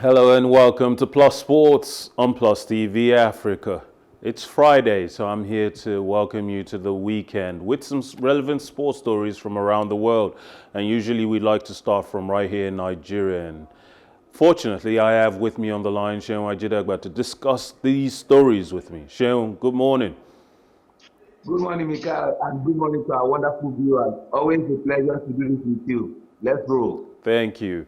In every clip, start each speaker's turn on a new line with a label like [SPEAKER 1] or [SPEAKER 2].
[SPEAKER 1] Hello and welcome to Plus Sports on Plus TV Africa. It's Friday, so I'm here to welcome you to the weekend with some relevant sports stories from around the world. And usually we like to start from right here in Nigeria. And fortunately, I have with me on the line Seun Ajidagba to discuss these stories with me. Seun, good morning.
[SPEAKER 2] Good morning, Mikael, and good morning to our wonderful viewers. Always a pleasure to do this with you. Let's roll.
[SPEAKER 1] Thank you.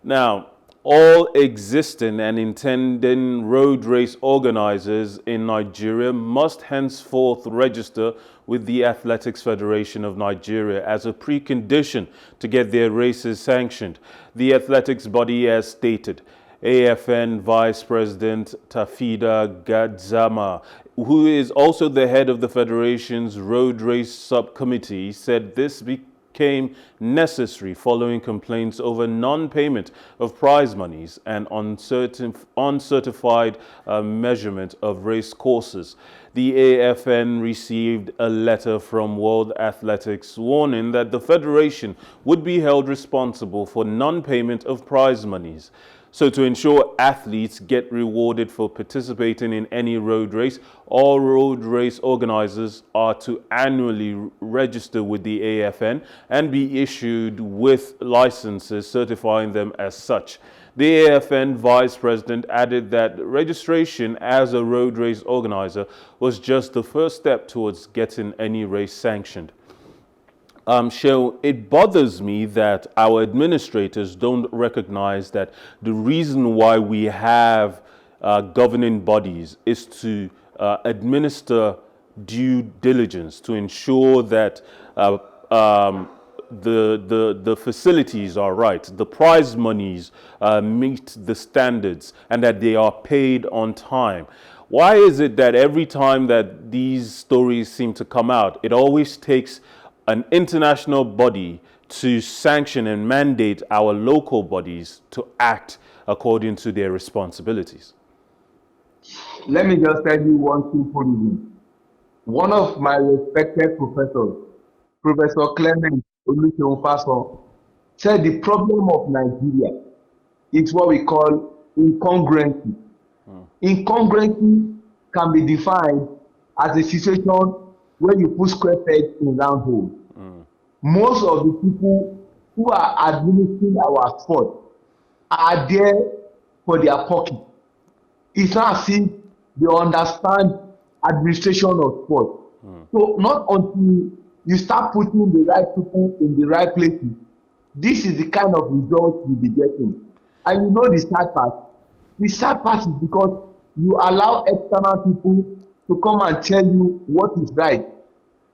[SPEAKER 1] Now, all existing and intending road race organizers in Nigeria must henceforth register with the Athletics Federation of Nigeria as a precondition to get their races sanctioned. The athletics body has stated. AFN Vice President Tafida Gadzama, who is also the head of the Federation's road race subcommittee, said this became necessary following complaints over non-payment of prize monies and uncertified measurement of race courses. The AFN received a letter from World Athletics warning that the Federation would be held responsible for non-payment of prize monies. So to ensure athletes get rewarded for participating in any road race, all road race organizers are to annually register with the AFN and be issued with licenses certifying them as such. The AFN vice president added that registration as a road race organizer was just the first step towards getting any race sanctioned. It bothers me that our administrators don't recognize that the reason why we have governing bodies is to administer due diligence, to ensure that the facilities are right, the prize monies meet the standards, and that they are paid on time. Why is it that every time that these stories seem to come out, it always takes an international body to sanction and mandate our local bodies to act according to their responsibilities?
[SPEAKER 2] Let me just tell you one simple reason. One of my respected professors, Professor Clement Oluseun, said the problem of Nigeria is what we call incongruency. Incongruency can be defined as a situation where you put square peg in round hole. Most of the people who are administering our sport are there for their pocket. It's not as if they understand administration of sport. So not until you start putting the right people in the right places, this is the kind of results you'll be getting. And you know the sad part? The sad part is because you allow external people to come and tell you what is right.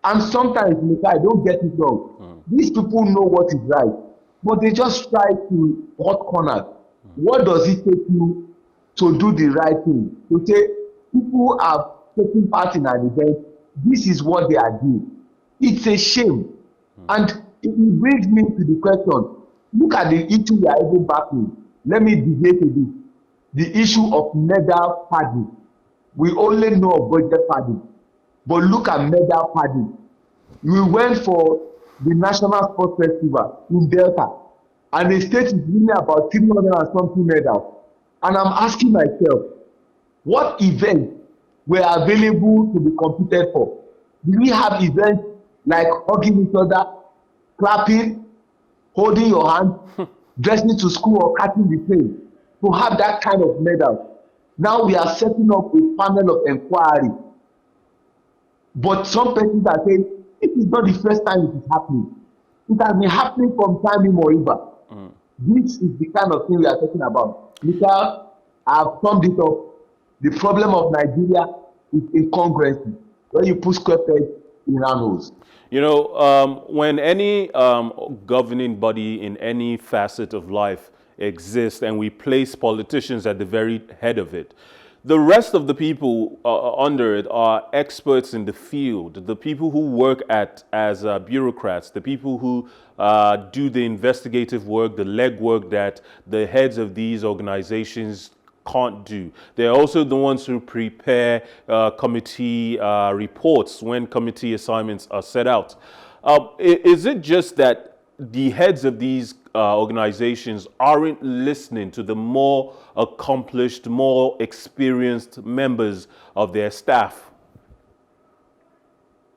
[SPEAKER 2] And sometimes, I don't get it wrong. These people know what is right, but they just try to cut corners. What does it take you to do the right thing? To say people are taking part in an event, this is what they are doing. It's a shame. And it brings me to the question. Look at the issue we are even battling. Let me deviate a bit. The issue of medal padding. We only know of budget padding. But look at medal padding. We went for the National Sports Festival in Delta, and the state is winning about 300 and something medals. And I'm asking myself, what events were available to be competed for? Do we have events like hugging each other, clapping, holding your hand, dressing to school or catching the train to have that kind of medal? Now we are setting up a panel of inquiry. But some persons are saying, it is not the first time it is happening. It has been happening from time immemorial. This is the kind of thing we are talking about. Mikael, I have summed it up. The problem of Nigeria is incongruency. When you put square peg in round holes.
[SPEAKER 1] You know, when any governing body in any facet of life exists and we place politicians at the very head of it, the rest of the people under it are experts in the field, the people who work as bureaucrats, the people who do the investigative work, the legwork that the heads of these organizations can't do. They're also the ones who prepare committee reports when committee assignments are set out. Is it just that the heads of these organizations aren't listening to the more accomplished, more experienced members of their staff.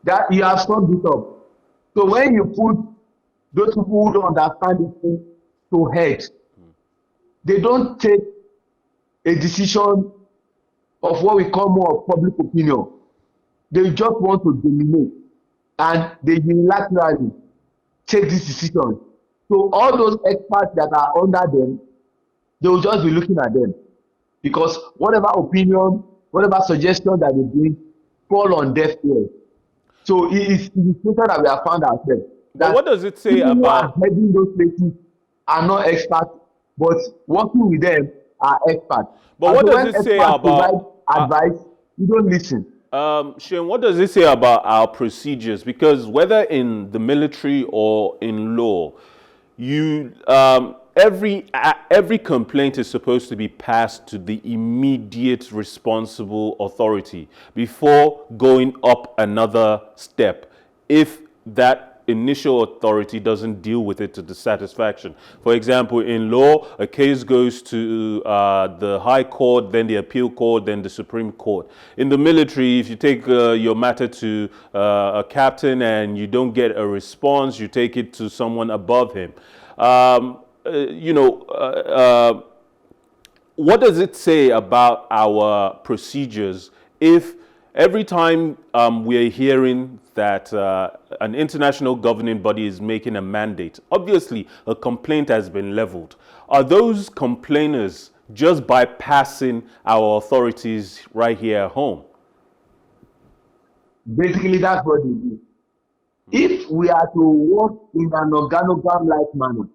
[SPEAKER 2] That you have summed it up. So when you put those people who don't understand this thing to head, they don't take a decision of what we call more of public opinion. They just want to dominate, and they unilaterally take this decision. So all those experts that are under them, they will just be looking at them, because whatever opinion, whatever suggestion that they bring fall on deaf ears. So it is the situation that we have found ourselves.
[SPEAKER 1] But what does it say
[SPEAKER 2] people who are
[SPEAKER 1] about...
[SPEAKER 2] heading those places are not experts, but working with them are experts.
[SPEAKER 1] But what does it say about...
[SPEAKER 2] provide advice, you don't listen.
[SPEAKER 1] Seun, what does it say about our procedures? Because whether in the military or in law, you every complaint is supposed to be passed to the immediate responsible authority before going up another step, if that initial authority doesn't deal with it to the satisfaction. For example, in law, a case goes to the High Court, then the Appeal Court, then the Supreme Court. In the military, if you take your matter to a captain and you don't get a response, you take it to someone above him. What does it say about our procedures if every time we're hearing that an international governing body is making a mandate, obviously a complaint has been leveled, are those complainers just bypassing our authorities right here at home?
[SPEAKER 2] Basically, that's what they do. If we are to work in an organogram-like manner,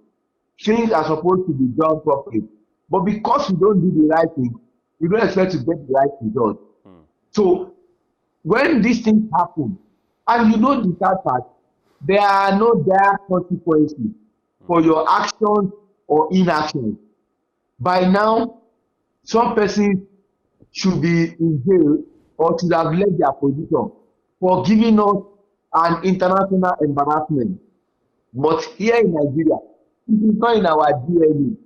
[SPEAKER 2] things are supposed to be done properly. But because we don't do the right thing, we don't expect to get the right result. So when these things happen, and you know the sad part, there are no dire consequences for your actions or inaction. By now, some persons should be in jail or should have left their position for giving us an international embarrassment. But here in Nigeria, it is not in our DNA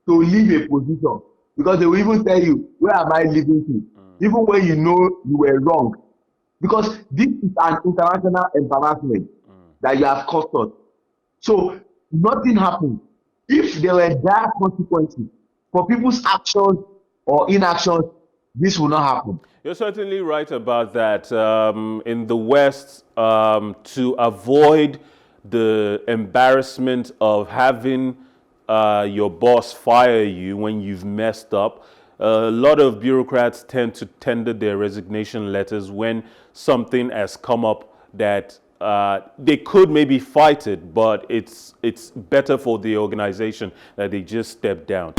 [SPEAKER 2] to leave a position, because they will even tell you, where am I leaving to? Even when you know you were wrong. Because this is an international embarrassment that you have caused us. So nothing happened. If there were dire consequences for people's actions or inactions, this will not happen.
[SPEAKER 1] You're certainly right about that. In the West, to avoid the embarrassment of having your boss fire you when you've messed up, a lot of bureaucrats tend to tender their resignation letters when something has come up that they could maybe fight it, but it's better for the organization that they just step down.